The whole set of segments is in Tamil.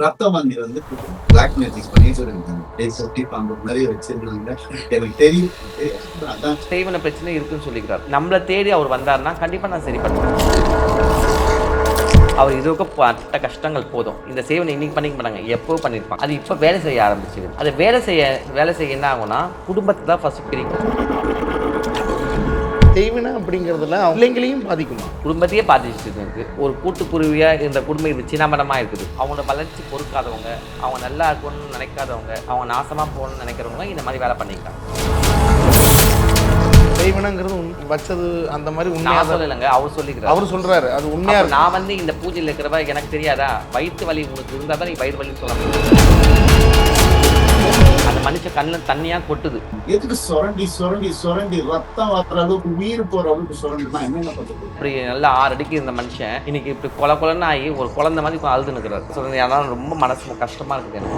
ரத்த வாந்தி வந்து பிளாக் மேஜிக் பண்ணிட்டு இருந்தாங்க. சொட்டி பாம்பு நிறைய வச்சிருந்தாங்க. எனக்கு தெரியும். அதான் செய்வன பிரச்சனை இருக்குன்னு சொல்லிக்கிறார். நம்மளை தேடி அவர் வந்தாருன்னா கண்டிப்பா நான் சரி பண்ணுவேன். அவர் இதுக்கு பட்ட கஷ்டங்கள் போதும். இந்த சேவனை இன்னைக்கு பண்ணிக்க மாட்டாங்க, எப்போ பண்ணியிருப்பாங்க. அது இப்போ வேலை செய்ய ஆரம்பிச்சிது. அது வேலை செய்ய என்ன ஆகும்னா குடும்பத்தை தான் ஃபர்ஸ்ட் பிரிக்கும். செய்வினை அப்படிங்கிறதுல பிள்ளைங்களையும் பாதிக்குமா? குடும்பத்தையே பாதிச்சுட்டு இருக்கு. ஒரு கூட்டுக்குருவியாக இந்த குடும்பம் இது சின்னமடமாக இருக்குது. அவங்களோட வளர்ச்சி பொறுக்காதவங்க, அவங்க நல்லா இருக்கணும்னு நினைக்காதவங்க, அவங்க நாசமாக போகணும்னு நினைக்கிறவங்க இந்த மாதிரி வேலை பண்ணிக்கிறாங்க. செய்வினைங்கிறது வச்சது அந்த மாதிரி உண்மையாக சொல்லலைங்க, அவர் சொல்லிக்கிறார். அவர் சொல்றாரு அது உண்மையா. நான் வந்து இந்த பூஜையில் இருக்கிறவ எனக்கு தெரியாதா? வயிற்று வலி உங்களுக்கு இருந்தால் தான் நீ வயிறு வலின்னு சொல்ல முடியும். அந்த மனுஷன் கண்ணில் தண்ணியா கொட்டுது. எதுக்கு சுரண்டி சுரண்டி சுரண்டி ரத்தம் வர அளவுக்கு உயிர் போற அளவுக்கு சுரண்டினா என்ன பண்றது? இப்படி நல்லா 6 அடிக்கு இருந்த மனுஷன் இன்னைக்கு இப்படி கொலன்னு ஆகி ஒரு குழந்தை மாதிரி அழுது நிற்கிறார். சொல்லுங்க, அதனால ரொம்ப மனசு கஷ்டமா இருக்குது எனக்கு.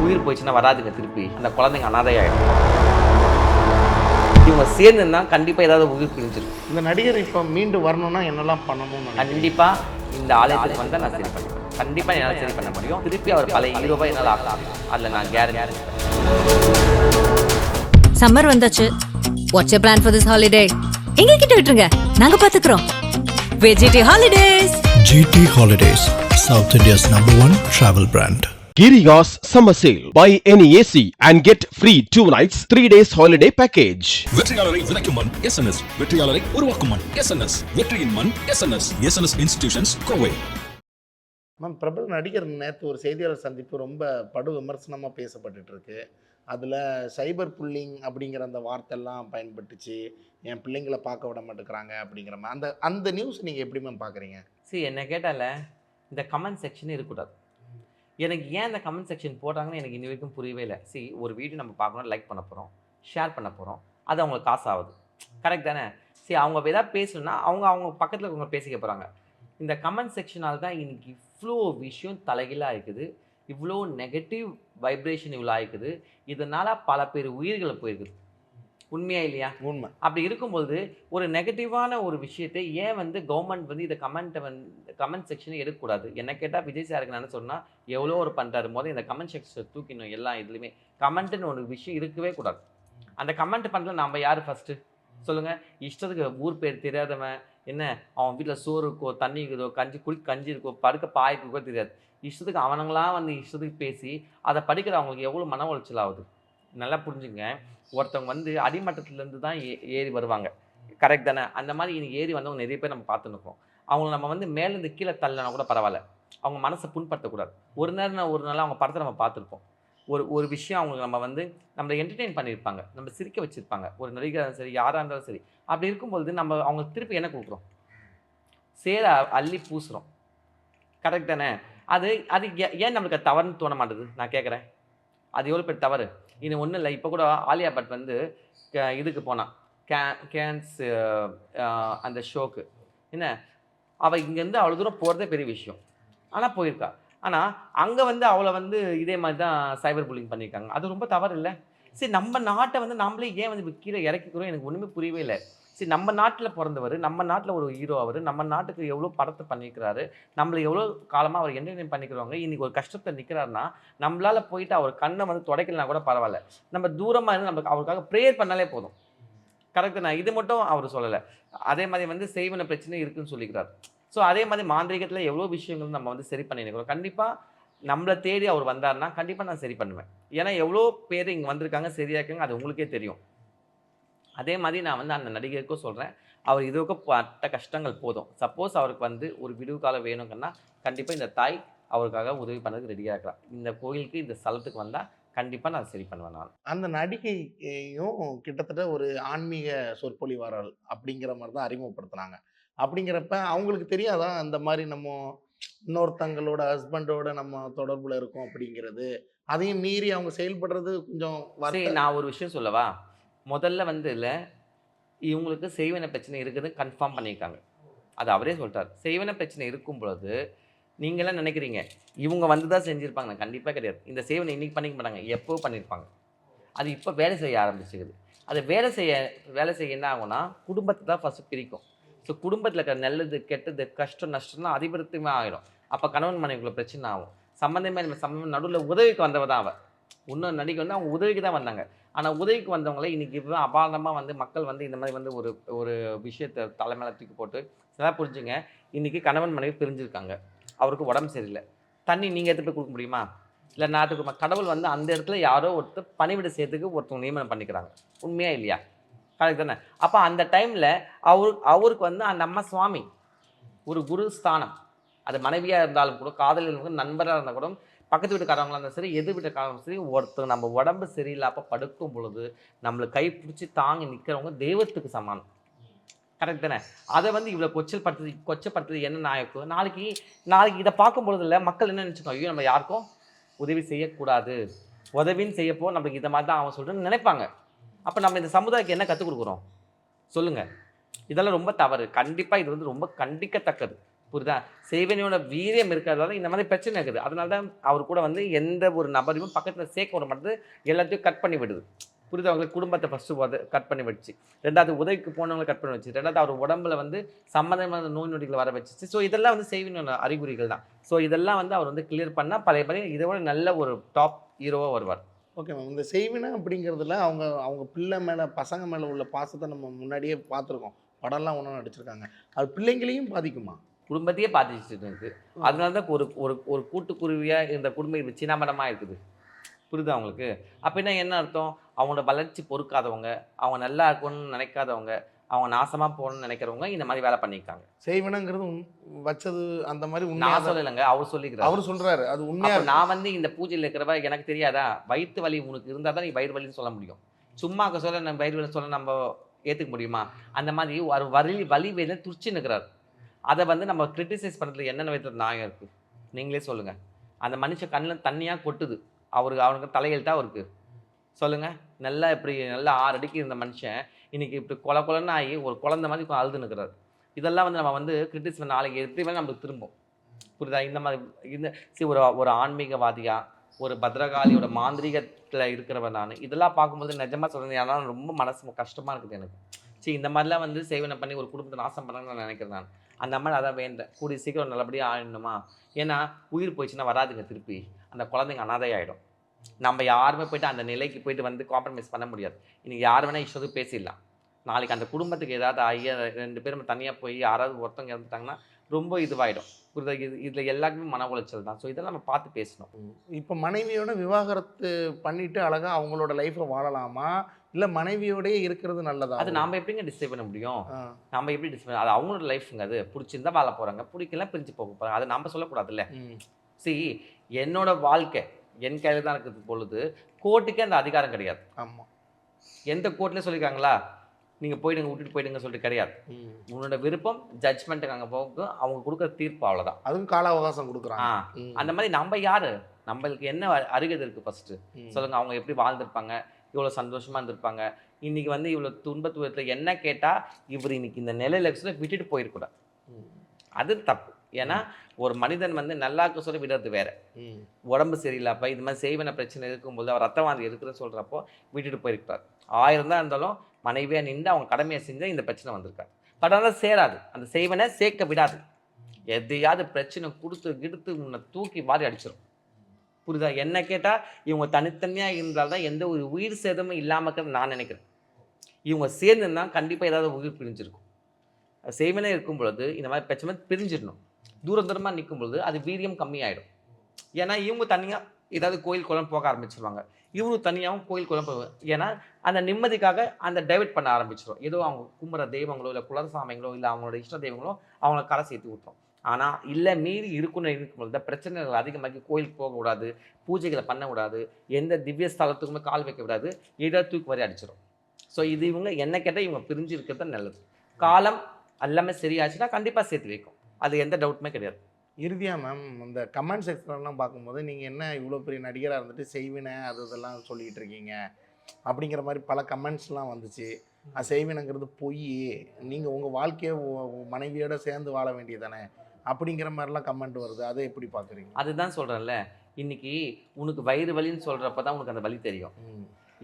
உயிர் போயிடுச்சுன்னா வராதுங்க திருப்பி. அந்த குழந்தைங்க அனாதையாயிடும். இவங்க சேர்ந்துன்னா கண்டிப்பா ஏதாவது உயிர் பிரிஞ்சிருக்கு. இந்த நடிகர் இப்போ மீண்டு வரணும்னா என்னெல்லாம் பண்ணணும்னு கண்டிப்பா இந்த ஆலயத்துக்கு வந்தால் நான் சரி பண்ணுவேன். கண்டிப்பா என்னால் சரி பண்ண முடியும். திருப்பி அவர் பழைய ஹீரோவா என்னால் ஆகலாம். அதில் நான் கேரண்டி. சம்மர் வந்தாச்சு. What's your plan for this holiday? எங்க கிட்ட விட்டுருங்க, நாங்க பாத்துக்கிறோம். VGT holidays. GT Holidays, South India's #1 travel brand. Giriga's summer sale. Buy any AC and get free 2 nights, 3 days holiday package. வெற்றியாளரை விதைக்கும் மண் SNS. வெற்றியாளரை உருவாக்கும் மண் SNS. வெற்றியின் மண் SNS இன்ஸ்டிடியூஷன்ஸ் கோவை. மேம், பிரபல நடிகர் நேற்று ஒரு செய்தியாளர் சந்திப்பு ரொம்ப படு விமர்சனமாக பேசப்பட்டுட்டு இருக்கு. அதில் சைபர் புல்லிங் அப்படிங்கிற அந்த வார்த்தையெல்லாம் பயன்பட்டுச்சு. என் பிள்ளைங்களை பார்க்க விட மாட்டேங்கிறாங்க அப்படிங்கிற மாதிரி அந்த நியூஸ் நீங்கள் எப்படி மேம் பார்க்குறீங்க? சரி, என்ன கேட்டால இந்த கமெண்ட் செக்ஷன் இருக்கக்கூடாது. எனக்கு ஏன் இந்த கமெண்ட் செக்ஷன் போட்டாங்கன்னு எனக்கு இன்னி வரைக்கும் புரியவே இல்லை. ஒரு வீடியோ நம்ம பார்க்கணும், லைக் பண்ண போகிறோம், ஷேர் பண்ண போகிறோம், அது அவங்களுக்கு காசு ஆகுது. கரெக்ட் தானே? அவங்க எதாவது பேசணுன்னா அவங்க பக்கத்தில் இருக்கவங்க பேசிக்க போகிறாங்க. இந்த கமெண்ட் செக்ஷனால் தான் இன்னைக்கு இவ்வளோ விஷயம் தலைகீழாக இருக்குது. இவ்வளோ நெகட்டிவ் வைப்ரேஷன் இவ்வளோ ஆகிக்குது. இதனால் பல பேர் உயிர்கள் போயிருக்குது. உண்மையா இல்லையா? உண்மை. அப்படி இருக்கும்போது ஒரு நெகட்டிவான ஒரு விஷயத்தை ஏன் கவர்மெண்ட் இதை கமெண்ட் செக்ஷனை எடுக்கக்கூடாது? என்ன கேட்டால் விஜய் சாருக்கு நான் சொன்னால் எவ்வளோ ஒரு பண்ணுறாரு. இந்த கமெண்ட் செக்ஷன் தூக்கிடணும். எல்லா இதுலையுமே கமெண்ட்டுன்னு ஒரு விஷயம் இருக்கவே கூடாது. அந்த கமெண்ட் பண்ணுறது நம்ம யார் ஃபஸ்ட்டு சொல்லுங்கள்? இஷ்டத்துக்கு ஊர் பேர் தெரியாதவன், என்ன அவன் வீட்டில் சோறு இருக்கோ, தண்ணி இருக்குதோ, கஞ்சி இருக்கோ, படுக்க பாய்க்கோ தெரியாது. இஷ்டத்துக்கு அவனுங்களாம் இஷ்டத்துக்கு பேசி அதை படிக்கிற அவங்களுக்கு எவ்வளோ மன உளைச்சல் ஆகுது. நல்லா புரிஞ்சுங்க. ஒருத்தவங்க அடிமட்டத்துலேருந்து தான் ஏறி வருவாங்க. கரெக்ட் தானே? அந்த மாதிரி இன்னைக்கு ஏறி வந்தவங்க நிறைய பேர் நம்ம பார்த்துருக்கோம். அவங்கள நம்ம மேலேருந்து கீழே தள்ளனா கூட பரவாயில்ல, அவங்க மனசை புண்படுத்தக்கூடாது. ஒரு நாள் அவங்க படத்தை நம்ம பார்த்துருப்போம். ஒரு விஷயம் அவங்களுக்கு நம்மளை என்டர்டெயின் பண்ணியிருப்பாங்க, நம்ம சிரிக்க வச்சுருப்பாங்க. ஒரு நடிகராக சரி, யாராக இருந்தாலும் சரி. அப்படி இருக்கும்பொழுது நம்ம அவங்களுக்கு திருப்பி என்ன கொடுக்குறோம்? சேர அள்ளி பூசுகிறோம். கரெக்ட் தானே? அது ஏன் நம்மளுக்கு தவறுன்னு தோண மாட்டேது? நான் கேட்குறேன், அது எவ்வளோ பேர் தவறு? இன்னும் ஒன்றும் இல்லை. இப்போ கூட ஆலியா பட் இதுக்கு போனான், கேன்ஸ் அந்த ஷோக்கு. என்ன, அவள் இங்கேருந்து அவ்வளோ தூரம் போகிறதே பெரிய விஷயம். ஆனால் போயிருக்கா. ஆனால் அங்கே அவளை இதே மாதிரி தான் சைபர் புல்லிங் பண்ணியிருக்காங்க. அது ரொம்ப தவறு இல்லை? சரி, நம்ம நாட்டை நம்மளே ஏன் கீழே இறக்கிக்கிறோம்? எனக்கு ஒன்றுமே புரியவே இல்லை. சரி, நம்ம நாட்டில் பிறந்தவர், நம்ம நாட்டில் ஒரு ஹீரோ அவர், நம்ம நாட்டுக்கு எவ்வளோ படத்தை பண்ணிக்கிறாரு, நம்மளை எவ்வளோ காலமாக அவர் என்டர்டெயின் பண்ணிக்கிறவங்க. இன்றைக்கி ஒரு கஷ்டத்தை நிற்கிறாருன்னா நம்மளால் போயிட்டு அவர் கண்ணை தொடக்கலனா கூட பரவாயில்ல, நம்ம தூரமாக இருந்து நம்மளுக்கு அவருக்காக ப்ரேயர் பண்ணாலே போதும். கரெக்டு நான் இது மட்டும் அவர் சொல்லலை. அதே மாதிரி செய்வன பிரச்சனை இருக்குதுன்னு சொல்லிக்கிறார். ஸோ அதே மாதிரி மாந்திரிகத்தில் எவ்வளோ விஷயங்கள் நம்ம சரி பண்ணிக்கிறோம். கண்டிப்பாக நம்மளை தேடி அவர் வந்தார்னா கண்டிப்பாக நான் சரி பண்ணுவேன். ஏன்னா எவ்வளோ பேர் இங்கே வந்திருக்காங்க, சரியாக இருக்காங்க, அது உங்களுக்கே தெரியும். அதே மாதிரி நான் அந்த நடிகருக்கும் சொல்கிறேன், அவர் இதுக்கு பட்ட கஷ்டங்கள் போதும். சப்போஸ் அவருக்கு ஒரு விடுவு காலம் வேணுங்கன்னா கண்டிப்பாக இந்த தாய் அவருக்காக உதவி பண்ணதுக்கு ரெடியாக இருக்கலாம். இந்த கோயிலுக்கு, இந்த ஸ்தலத்துக்கு வந்தால் கண்டிப்பாக நான் சரி பண்ணுவேன். நான் அந்த நடிகையும் கிட்டத்தட்ட ஒரு ஆன்மீக சொற்பொழிவாளர் அப்படிங்கிற மாதிரி தான் அறிமுகப்படுத்தினாங்க. அப்படிங்கிறப்ப அவங்களுக்கு தெரியாதான் அந்த மாதிரி நம்ம இன்னொருத்தங்களோட ஹஸ்பண்டோட நம்ம தொடர்பில் இருக்கோம் அப்படிங்கிறது? அதையும் மீறி அவங்க செயல்படுறது கொஞ்சம் நான் ஒரு விஷயம் சொல்லவா? முதல்ல இல்லை, இவங்களுக்கு செய்வன பிரச்சனை இருக்குது கன்ஃபார்ம் பண்ணியிருக்காங்க. அது அவரே சொல்லிட்டார். செய்வன பிரச்சனை இருக்கும் பொழுது நீங்களாம் நினைக்கிறீங்க இவங்க தான் செஞ்சுருப்பாங்க. கண்டிப்பாக கிடையாது. இந்த சேவனை இன்றைக்கி பண்ணிக்க மாட்டாங்க, எப்போ பண்ணியிருப்பாங்க. அது இப்போ வேலை செய்ய ஆரம்பிச்சுக்குது. அது வேலை செய்ய என்ன ஆகும்னா குடும்பத்தை தான் ஃபஸ்ட்டு பிரிக்கும். ஸோ குடும்பத்தில் இருக்கிற நல்லது, கெட்டது, கஷ்டம், நஷ்டம்லாம் அதிபரத்துமே ஆகிடும். அப்போ கணவன் மனைவிக்குள்ள பிரச்சனை ஆகும். சம்மந்தம் நடுவில் உதவிக்கு வந்தவ தான் அவள். இன்னொரு நடிகை வந்து அவங்க உதவிக்கு தான் வந்தாங்க. ஆனால் உதவிக்கு வந்தவங்களே இன்றைக்கி இப்போ அபாரமாக வந்து மக்கள் வந்து இந்த மாதிரி வந்து ஒரு ஒரு விஷயத்தை தலைமையில தூக்கி போட்டு சில புரிஞ்சுங்க. இன்றைக்கி கணவன் மனைவி பிரிஞ்சிருக்காங்க. அவருக்கு உடம்பு சரியில்லை. தண்ணி நீங்கள் எடுத்து போய் கொடுக்க முடியுமா? இல்லை நாட்டுக்கு கடவுள் வந்து அந்த இடத்துல யாரோ ஒருத்தர் பணிவிட செய்யறதுக்கு ஒருத்தவங்க நியமனம் பண்ணிக்கிறாங்க. உண்மையா இல்லையா? கரெக்ட் தானே? அப்போ அந்த டைமில் அவருக்கு வந்து அந்த அம்மா சுவாமி ஒரு குரு ஸ்தானம். அது மனைவியாக இருந்தாலும் கூட, காதலில் இருந்தாலும், நண்பராக இருந்தால் கூட, பக்கத்து வீட்டுக்காரங்களாக இருந்தாலும் சரி, எதிர் வீட்டுக்காரங்களும் சரி, ஒருத்தர் நம்ம உடம்பு சரியில்லாப்போ படுக்கும் பொழுது நம்மளை கை பிடிச்சி தாங்கி நிற்கிறவங்க தெய்வத்துக்கு சமானம். கரெக்ட் தானே? அதை வந்து இவ்வளோ கொச்சப்படுத்துறது என்ன நாயக்கு? நாளைக்கு இதை பார்க்கும் பொழுது இல்லை மக்கள் என்ன நினச்சிக்கோ, ஐயோ நம்ம யாருக்கும் உதவி செய்யக்கூடாது, உதவின்னு செய்யப்போ நம்மளுக்கு இதை மாதிரி தான் அவன் சொல்கிறேன்னு நினைப்பாங்க. அப்போ நம்ம இந்த சமுதாயத்துக்கு என்ன கற்றுக் கொடுக்குறோம் சொல்லுங்கள்? இதெல்லாம் ரொம்ப தவறு. கண்டிப்பாக இது வந்து ரொம்ப கண்டிக்கத்தக்கது. புரியுதா? செய்வனையோட வீரியம் இருக்கிறதால இந்த மாதிரி பிரச்சனை இருக்குது. அதனால தான் அவர் கூட வந்து எந்த ஒரு நபரையும் பக்கத்தில் சேர்க்க விட மாட்டேது, எல்லாத்தையும் கட் பண்ணி விடுது. புரியுது? அவங்களுக்கு குடும்பத்தை ஃபஸ்ட்டு கட் பண்ணி வச்சு, ரெண்டாவது உதவிக்கு போனவங்களை கட் பண்ணி வச்சு, ரெண்டாவது அவர் உடம்புல வந்து சம்மந்தமான நோய் நொடிகளை வர வச்சிச்சு. ஸோ இதெல்லாம் வந்து செய்வனோட அறிகுறிகள் தான். ஸோ இதெல்லாம் வந்து அவர் வந்து கிளியர் பண்ணால் பழைய இதோட நல்ல ஒரு டாப் ஹீரோவாக வருவார். Okay ma'am. இந்த செய்வினை அப்படிங்கிறதுல அவங்க பிள்ளை மேலே, பசங்க மேலே உள்ள பாசத்தை நம்ம முன்னாடியே பார்த்துருக்கோம். படம்லாம் ஒன்றும் நடிச்சிருக்காங்க. அது பிள்ளைங்களையும் பாதிக்குமா? குடும்பத்தையே பாதிச்சுட்டு இருக்குது. அதனால தான் ஒரு கூட்டுக்குருவியாக இந்த குடும்பம் இது சின்னமரமாக இருக்குது. புரியுது அவங்களுக்கு? அப்படின்னா என்ன அர்த்தம்? அவங்களோட வளர்ச்சி பொறுக்காதவங்க, அவங்க நல்லா இருக்கணும்னு நினைக்காதவங்க, அவங்க நாசமாக போகணும்னு நினைக்கிறவங்க இந்த மாதிரி வேலை பண்ணியிருக்காங்க. செய்வினைங்கிறது வச்சது அந்த மாதிரி நான் சொல்லலைங்க, அவர் சொல்லிக்கிறார். அவர் சொல்கிறாரு அது உண்மையாக. நான் வந்து இந்த பூஜையில் இருக்கிறவ எனக்கு தெரியாதா? வயிற்று வலி உனக்கு இருந்தால் தான் நீ வயிறு வலின்னு சொல்ல முடியும். சும்மாக்க சொல்ல நம்ம வயிறு வலி சொல்ல நம்ம ஏற்றுக்க முடியுமா? அந்த மாதிரி ஒரு வலி வேலை துடிச்சு நிற்கிறார். அதை வந்து நம்ம கிரிட்டிசைஸ் பண்ணுறதுல என்ன விதத்தில் நியாயம் இருக்குது? நீங்களே சொல்லுங்கள். அந்த மனுஷன் கண்ணில் தண்ணியாக கொட்டுது. அவனுக்கு தலையெழுத்தாக இருக்குது சொல்லுங்கள். நல்லா இப்படி நல்லா 6 அடிக்கு இருந்த மனுஷன் இன்றைக்கி இப்படி கொலன்னு ஆகி ஒரு குழந்தை மாதிரி அழுது நிற்கிறார். இதெல்லாம் வந்து நம்ம வந்து கிரிட்டிஸ் பண்ண நாளைக்கு எப்படி வேணால் நம்மளுக்கு திரும்பும். புரியுதா? இந்த மாதிரி ஒரு ஆன்மீகவாதியாக, ஒரு பத்ரகாளியோட மாந்திரிகத்தில் இருக்கிறவன் நான் இதெல்லாம் பார்க்கும்போது நிஜமாக சொல்கிறேன், ஏன்னா ரொம்ப மனசு கஷ்டமாக இருக்குது எனக்கு. இந்த மாதிரிலாம் வந்து சேவனை பண்ணி ஒரு குடும்பத்தை நாசம் பண்ணணும்னு நான் நினைக்கிறேன். நான் அந்த மாதிரி அதான் வேண்டேன். கூடிய சீக்கிரம் நல்லபடியாக ஆயிடணுமா? ஏன்னா உயிர் போயிடுச்சுன்னா வராதுங்க திருப்பி. அந்த குழந்தைங்க அனாதையாகிடும். நம்ம யாருமே போய்ட்டு அந்த நிலைக்கு போய்ட்டு வந்து காம்ப்ரமைஸ் பண்ண முடியாது. இன்றைக்கி யார் வேணால் இஷ்டத்துக்கு பேசிடலாம். நாளைக்கு அந்த குடும்பத்துக்கு ஏதாவது 2 பேரும் தனியாக போய் யாராவது ஒருத்தவங்க இறந்துட்டாங்கன்னா ரொம்ப இதுவாகிடும். புரியுதா? இதில் எல்லாருக்குமே மன உளைச்சல் தான். ஸோ இதெல்லாம் நம்ம பார்த்து பேசணும். இப்போ மனைவியோட விவாகரத்து பண்ணிவிட்டு அழகாக அவங்களோட லைஃப்பை வாழலாமா, இல்லை மனைவியோடய இருக்கிறது நல்லதா? அது நாம் எப்படிங்க டிசைட் பண்ண முடியும்? நம்ம எப்படி டிசைட் அது அவங்களோட லைஃப்ங்க. அது பிடிச்சிருந்தா வாழ போகிறாங்க, பிடிக்கலாம் பிரிஞ்சு போக போகிறாங்க. அதை நம்ம சொல்லக்கூடாதுல்ல. என்னோட வாழ்க்கை என் கையில் தான் இருக்கிறது பொழுது கோர்ட்டுக்கே அந்த அதிகாரம் கிடையாது. ஆமாம். எந்த கோர்ட்லேயும் சொல்லியிருக்காங்களா நீங்கள் போயிடுங்க விட்டுட்டு போயிடுங்க சொல்லிட்டு கிடையாது. உன்னோட விருப்பம் ஜட்ஜ்மெண்ட்டுக்கு அங்கே போக அவங்க கொடுக்குற தீர்ப்பு அவ்வளோதான். அதுவும் கால அவகாசம் கொடுக்குறாங்க. அந்த மாதிரி நம்ம யார், நம்மளுக்கு என்ன அருகதை இருக்குது ஃபஸ்ட்டு சொல்லுங்கள். அவங்க எப்படி வாழ்ந்திருப்பாங்க, இவ்வளோ சந்தோஷமாக இருந்திருப்பாங்க. இன்றைக்கி வந்து இவ்வளோ துன்பத்துவத்தில் என்ன கேட்டால் இவர் இன்னைக்கு இந்த நிலையில் விட்டுட்டு போயிருக்கூடாது. அது தப்பு. ஏன்னா ஒரு மனிதன் வந்து நல்லா இருக்க சொல்ல விடுறது வேற. உடம்பு சரியில்லாப்ப இது மாதிரி செய்வன பிரச்சனை இருக்கும்போது அவர் ரத்தவாந்தி இருக்குதுன்னு சொல்கிறப்போ விட்டுட்டு போயிருக்காரு. 1000 தான் இருந்தாலும் மனைவியாக நின்று அவங்க கடமையை செஞ்சால் இந்த பிரச்சனை வந்திருக்காரு. பட் ஆனால் சேராது, அந்த செய்வனை சேர்க்க விடாது. எதையாவது பிரச்சனை கொடுத்து உன்னை தூக்கி வாரி அடிச்சிடும். புரியுதா? என்ன கேட்டால் இவங்க தனித்தனியாக இருந்தால்தான் எந்த ஒரு உயிர் சேதமும் இல்லாமல் இருக்கிறது நான் நினைக்கிறேன். இவங்க சேர்ந்துருந்தா கண்டிப்பாக ஏதாவது உயிர் பிரிஞ்சிருக்கும். செய்வனே இருக்கும் பொழுது இந்த மாதிரி பிரச்சனை பிரிஞ்சிடணும். தூரமாக நிற்கும் பொழுது அது வீரியம் கம்மியாயிடும். ஏன்னா இவங்க தனியாக ஏதாவது கோயில் குளம் போக ஆரம்பிச்சிருவாங்க, இவரும் தனியாகவும் கோயில் குளம் போவாங்க. ஏன்னா அந்த நிம்மதிக்காக அந்த டைவெர்ட் பண்ண ஆரம்பிச்சிடும். ஏதோ அவங்க கும்புற தெய்வங்களோ இல்லை குலசாமிங்களோ இல்லை அவங்களோட இஷ்ட தெய்வங்களோ அவங்கள கரை சேர்த்து விட்டுரும். ஆனால் இல்லை மீறி இருக்கும்பொழுது பிரச்சனைகள் அதிகமாக்கி கோயிலுக்கு போகக்கூடாது, பூஜைகளை பண்ணக்கூடாது, எந்த திவ்ய ஸ்தலத்துக்குமே கால் வைக்க விடாது, ஏதோ தூக்கி வரை அடிச்சிடும். ஸோ இது இவங்க என்ன கேட்டால் இவங்க பிரிஞ்சு இருக்கிறது தான் நல்லது. காலம் எல்லாமே சரியாச்சுன்னா கண்டிப்பாக சேர்த்து வைக்கும். அது எந்த டவுட்டுமே கிடையாது. இறுதியாக மேம், இந்த கமெண்ட் செக்ஷன்லாம் பார்க்கும்போது நீங்கள் என்ன இவ்வளோ பெரிய நடிகராக இருந்துட்டு செய்வினை இதெல்லாம் சொல்லிக்கிட்டு இருக்கீங்க அப்படிங்கிற மாதிரி பல கமெண்ட்ஸ்லாம் வந்துச்சு. அது செய்வினைங்கிறது பொய், நீங்கள் உங்கள் வாழ்க்கையை மனைவியோட சேர்ந்து வாழ வேண்டியதானே அப்படிங்கிற மாதிரிலாம் கமெண்ட் வருது. அதை எப்படி பார்க்குறீங்க? அதுதான் சொல்கிறேன்ல, இன்னைக்கு உனக்கு வயிறு வலின்னு சொல்கிறப்ப தான் உனக்கு அந்த வலி தெரியும்.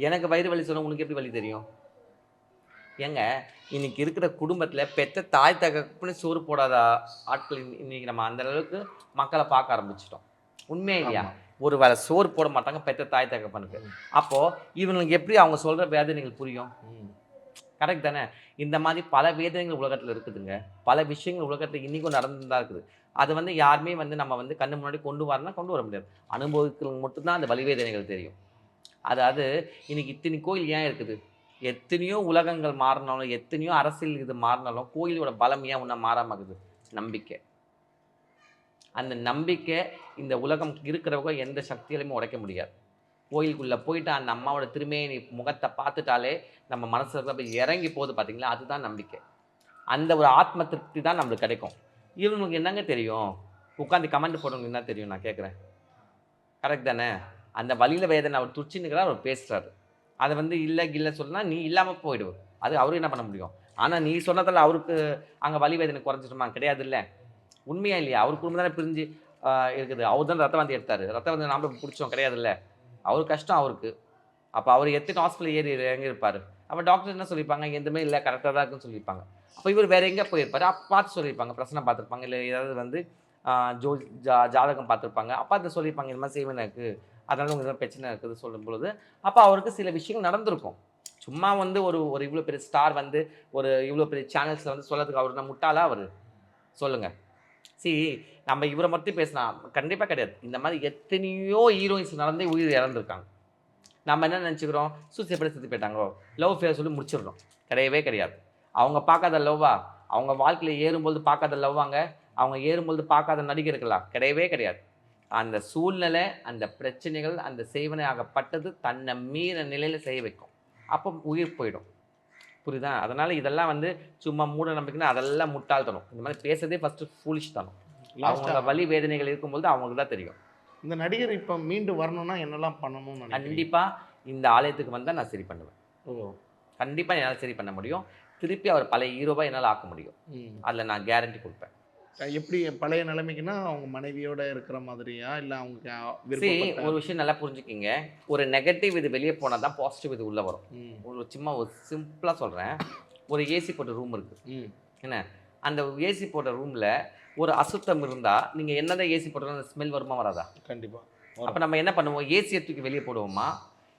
எனக்கு வயிறு வலி சொல்ல உனக்கு எப்படி வலி தெரியும்? ஏங்க இன்னைக்கு இருக்கிற குடும்பத்தில் பெற்ற தாய் தகப்பன்னு சோறு போடாத ஆட்கள் இன்னைக்கு நம்ம அந்த அளவுக்கு மக்களை பார்க்க ஆரம்பிச்சிட்டோம். உண்மையா இல்லையா? ஒரு வேளை சோறு போட மாட்டாங்க பெற்ற தாய் தகப்பனுக்கு. அப்போது இவங்களுக்கு எப்படி அவங்க சொல்கிற வேதனைகள் புரியும்? கரெக்ட் தானே? இந்த மாதிரி பல வேதனைகள் உலகத்தில் இருக்குதுங்க. பல விஷயங்கள் உலகத்தில் இன்றைக்கும் நடந்து தான் இருக்குது. அது வந்து யாருமே வந்து நம்ம வந்து கண்ணு முன்னாடி கொண்டு வர முடியாது. அனுபவத்துக்கு மட்டும்தான் அந்த வலிவேதனைகள் தெரியும். அதாவது இன்னைக்கு இத்தனை கோயில் ஏன் இருக்குது? எத்தனையோ உலகங்கள் மாறினாலும், எத்தனையோ அரசியல் இது மாறினாலும் கோயிலோட பலம் ஏன் ஒன்றும் மாறாமல் இருக்குது? நம்பிக்கை. அந்த நம்பிக்கை இந்த உலகம் இருக்கிறவங்க எந்த சக்தியிலுமே உடைக்க முடியாது. கோயிலுக்குள்ளே போயிட்டு அந்த அம்மாவோட திருமேனி முகத்தை பார்த்துட்டாலே நம்ம மனசில் போய் இறங்கி போகுது பார்த்தீங்களா? அதுதான் நம்பிக்கை. அந்த ஒரு ஆத்ம திருப்தி தான் நம்மளுக்கு கிடைக்கும். இவங்களுக்கு என்னங்க தெரியும்? உட்காந்து கமெண்ட் போடுறவங்களுக்கு என்ன தெரியும்? நான் கேட்குறேன். கரெக்ட் தானே? அந்த வழியில் வேதனை அவர் துடிச்சுன்னுக்கிறார், அவர் பேசுகிறாரு. அதை வந்து இல்லை சொன்னால் நீ இல்லாமல் போயிடுவோம். அது அவரு என்ன பண்ண முடியும்? ஆனால் நீ சொன்னதில் அவருக்கு அங்கே வலி வேதனை குறைஞ்சிட்டுமா? கிடையாது. இல்லை, உண்மையா இல்லையா? அவர் குடும்பம் தானே பிரிஞ்சு இருக்குது. அவர் தான் ரத்த வந்து எடுத்தார். ரத்த வந்து நாம் பிடிச்சோம் கிடையாது. இல்லை, அவருக்கு கஷ்டம் அவருக்கு. அப்போ அவர் எத்தனை ஹாஸ்பிட்டல் ஏறி எங்கே இருப்பார்? அப்போ டாக்டர் என்ன சொல்லியிருப்பாங்க? எதுவுமே இல்லை, கரெக்டாக தான் இருக்குன்னு சொல்லியிருப்பாங்க. அப்போ இவர் வேறு எங்கே போயிருப்பார்? அப்போ பார்த்து சொல்லியிருப்பாங்க, பிரச்சனை பார்த்துருப்பாங்க, இல்லை ஏதாவது வந்து ஜாதகம் பார்த்துருப்பாங்க. அப்போ அதை சொல்லியிருப்பாங்க, இந்த மாதிரி செய்வன இருக்குது, அதனால உங்களுக்கு எதாவது பிரச்சனை இருக்குது சொல்லும் பொழுது அப்போ அவருக்கு சில விஷயங்கள் நடந்திருக்கும். சும்மா வந்து ஒரு இவ்வளோ பெரிய ஸ்டார் வந்து ஒரு இவ்வளோ பெரிய சேனல்ஸில் வந்து சொல்லறதுக்கு அவர் நான் முட்டாளா? அவர் சொல்லுங்கள். நம்ம இவரை மட்டும் பேசினா கண்டிப்பாக கிடையாது. இந்த மாதிரி எத்தனையோ ஹீரோயின்ஸ் நடந்தே உயிர் இறந்துருக்காங்க. நம்ம என்ன நினச்சிக்கிறோம்? சூசைட் பண்ணி செத்து போயிட்டாங்களோ, லவ் ஃபேர் சொல்லி முடிச்சிடுறோம். கிடையவே கிடையாது. அவங்க பார்க்காத லவ்வா? அவங்க வாழ்க்கையில் ஏறும்பொழுது பார்க்காத லவ்வாங்க? அவங்க ஏறும்பொழுது பார்க்காத நடிகர்களா? கிடையவே கிடையாது. அந்த சூழ்நிலை, அந்த பிரச்சனைகள், அந்த செய்வனை ஆகப்பட்டது தன்னை மீற நிலையில் செய்ய வைக்கும். அப்போ உயிர் போயிடும். புரியுதா? அதனால் இதெல்லாம் வந்து சும்மா மூட நம்பிக்கைன்னா அதெல்லாம் முட்டாள்தனம். இந்த மாதிரி பேசுறதே ஃபஸ்ட்டு ஃபூலிஷ் தனம். அவங்க வலி வேதனைகள் இருக்கும்போது அவங்களுக்கு தான் தெரியும். இந்த நடிகர் இப்போ மீண்டு வரணும்னா என்னெல்லாம் பண்ணணும்னு? கண்டிப்பாக இந்த ஆலயத்துக்கு வந்தால் நான் சரி பண்ணுவேன். கண்டிப்பாக என்னால் சரி பண்ண முடியும். திருப்பி அவர் பழைய ஹீரோவாக என்னால் ஆக்க முடியும். அதில் நான் கேரண்டி கொடுப்பேன். எப்படி பழைய நிலைமைக்குன்னா அவங்க மனைவியோட இருக்கிற மாதிரியா, இல்லை அவங்க ஒரு விஷயம் நல்லா புரிஞ்சுக்கிங்க. ஒரு நெகட்டிவ் இது வெளியே போனால் தான் பாசிட்டிவ் இது உள்ளே வரும். ஒரு சிம்பிளாக சொல்கிறேன். ஒரு ஏசி போட்ட ரூம் இருக்குது என்ன? அந்த ஏசி போட்ட ரூமில் ஒரு அசுத்தம் இருந்தால் நீங்கள் என்னதான் ஏசி போட்டாலும் அந்த ஸ்மெல் வருமா வராதா? கண்டிப்பாக. அப்போ நம்ம என்ன பண்ணுவோம்? ஏசியை தூக்கி வெளியே போடுவோமா,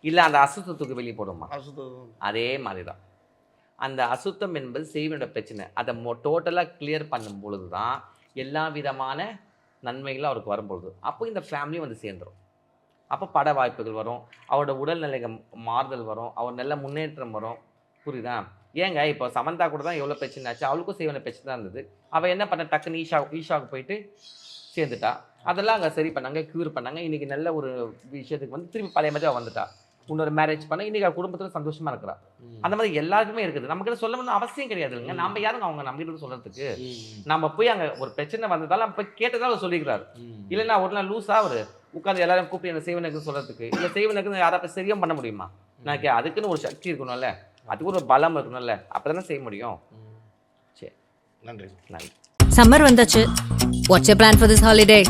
இல்லை அந்த அசுத்தத்துக்கு வெளியே போடுவோமா? அதே மாதிரி தான் அந்த அசுத்தம் என்பது செய்வனோட பிரச்சனை. அதை டோட்டலாக கிளியர் பண்ணும் பொழுது தான் எல்லா விதமான நன்மைகளும் அவருக்கு வரும்பொழுது அப்போ இந்த ஃபேமிலியும் வந்து சேர்ந்துடும். அப்போ பட வாய்ப்புகள் வரும், அவரோட உடல்நிலை மாறுதல் வரும், அவர் நல்ல முன்னேற்றம் வரும். புரியுதா? ஏங்க இப்போ சமந்தா கூட தான் எவ்வளோ பிரச்சனை ஆச்சு, அவளுக்கும் செய்வன பிரச்சனை தான் இருந்தது. அவள் என்ன பண்ண, டக்குன்னு ஈஷாவுக்கு போயிட்டு சேர்ந்துட்டா. அதெல்லாம் அங்கே சரி பண்ணாங்க, க்யூர் பண்ணாங்க. இன்றைக்கி நல்ல ஒரு விஷயத்துக்கு வந்து திருப்பி பழைய மாதிரி அவள் வந்துட்டா. இன்னொரு மேரேஜ் பண்ண இன்றைக்கி அவள் குடும்பத்தில் சந்தோஷமாக இருக்கிறா. அந்த மாதிரி எல்லாருக்குமே இருக்குது. நமக்கு சொல்லணும்னு அவசியம் கிடையாது இல்லைங்க. நம்ம யாருங்க அவங்க நம்பிட்டு சொல்கிறதுக்கு? நம்ம போய் அங்கே ஒரு பிரச்சனை வந்ததால் நம்ம போய் கேட்டதால் அவர் சொல்லிக்கிறாரு. இல்லைன்னா ஒரு நாள் லூஸாக அவர் உட்காந்து எல்லாரும் கூப்பிட்டு என்ன செய்வனுக்கு சொல்கிறதுக்கு, இல்லை செய்வனுக்கு யாராவது சரியாக பண்ண முடியுமா? நான் அதுக்குன்னு ஒரு சக்தி இருக்கணும்ல, அதுக்கு ஒரு பலம் இருக்கணும்ல, அப்போ தானே செய்ய முடியும். சரி, நன்றி. நன்றி. சம்மர் வந்தாச்சு. What's your plan for this holiday?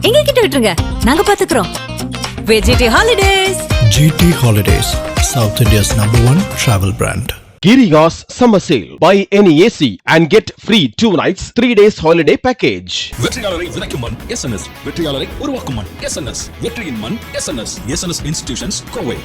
எங்க கிட்ட விட்டுருங்க, நாங்க பாத்துக்கிறோம். VGT holidays. GT Holidays, South India's #1 travel brand. Giriga's summer sale. Buy any AC and get free 2 nights, 3 days holiday package. வெற்றியாளரை விதைக்கும் மண் SNS, வெற்றியாளரை உருவாக்கும் மண் SNS, வெற்றியின் மண் SNS, SNS Institutions, கோவை.